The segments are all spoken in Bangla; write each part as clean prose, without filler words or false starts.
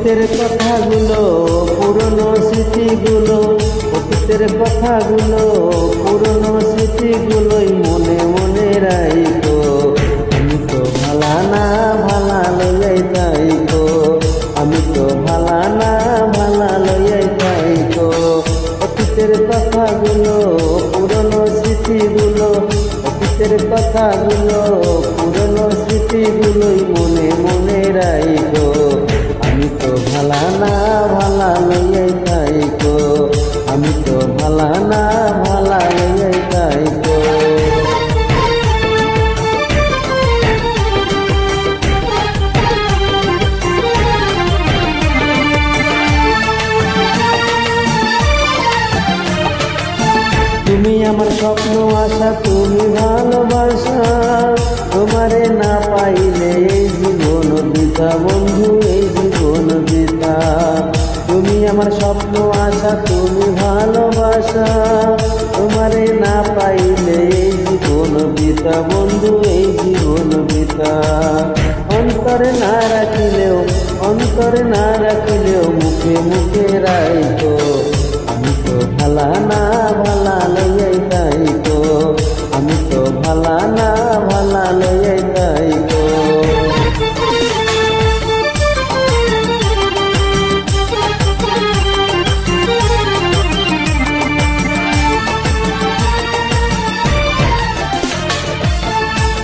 অতীতের কথাগুলো, পুরনো স্মৃতিগুলো, অতীতের কথাগুলো, পুরনো স্মৃতিগুলোই মনে মনে রাইখো। আমি তো ভালা না ভালা লইয়াই তাইকো, আমি তো ভালা না ভালা লইয়াই তাইকো। অতীতের কথাগুলো, পুরনো স্মৃতিগুলো, অতীতের কথাগুলো, পুরনো স্মৃতিগুলোই মনে মনে রাইখো। আমি তো ভালা না ভালা লইয়াই তাইকো, আমি তো ভালা না ভালা লইয়াই তাইকো। তুমি আমার স্বপ্ন আশা, তুমি ভালোবাসা, তোমারে না পাইলে এই জীবন বৃথা বন্ধু, এই জীবন বৃথা। তুমি আমার স্বপ্ন আশা, তুমি ভালোবাসা, তোমারে না পাইলে এই জীবন বৃথা বন্ধু, এই জীবন বৃথা। অন্তরে না রাখিলেও, অন্তরে না রাখিলেও মুখে মুখে রাইখো। আমি তো ভালা না ভালা লইয়াই তাইকো, আমি তো ভালা না ভালা লইয়াই তাইকো।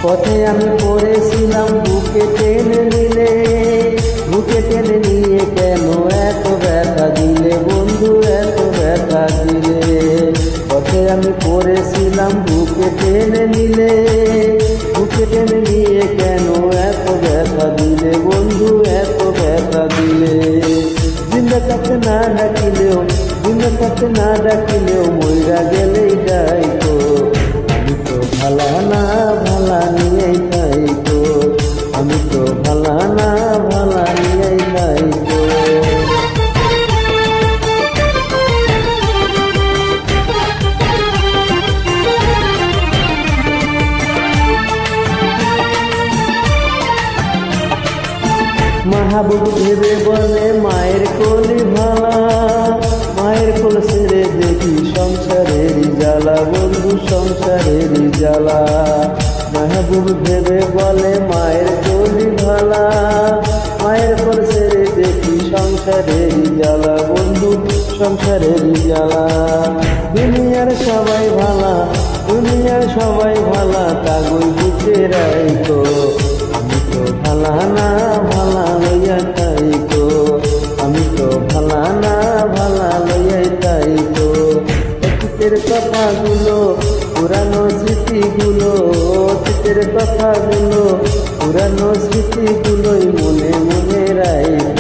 পথে আমি পড়েছিলাম, বুকে টেনে নিলে, বুকে টেনে নিয়ে কেন এত ব্যথা দিলে বন্ধু, এত ব্যথা দিলে। পথে আমি পড়েছিলাম, বুকে টেনে নিলে, বুকে টেনে নিয়ে কেন এত ব্যথা দিলে বন্ধু, এত ব্যথা দিলে। জিন্দা থাকতে না ডাকিলেও, জিন্দা থাকতে না ডাকিলেও মইরা গেলেই যাইতো। আমি তো ভালা না ভালা নিয়েই তাইকো, আমি তো ভালা না ভালা নিয়েই তাইকো। মাহবুব ভেবে বলে মায়ের কোলে ভালা, মায়ের কোল ছেড়ে দেখি সংসারের জ্বালা বন্ধু, সংসারের জ্বালা। মাহবুব ভেবে বলে মায়ের কোলে ভালা, মায়ের কোল ছেড়ে দেখি সংসারের জ্বালা বন্ধু, সংসারের জ্বালা। দুনিয়ার সবাই ভালা, দুনিয়ার সবাই ভালা, কাগজ বুঝে রাইখো। আমি তো ভালা না ভালা লইয়া তাইকো, আমি তো ভালা না ভালা লইয়াই তাইকো। অতীতের কথাগুলো, পুরানো স্মৃতিগুলো, অতীতের কথাগুলো, পুরানো স্মৃতিগুলোই মনে মনে রাইখো।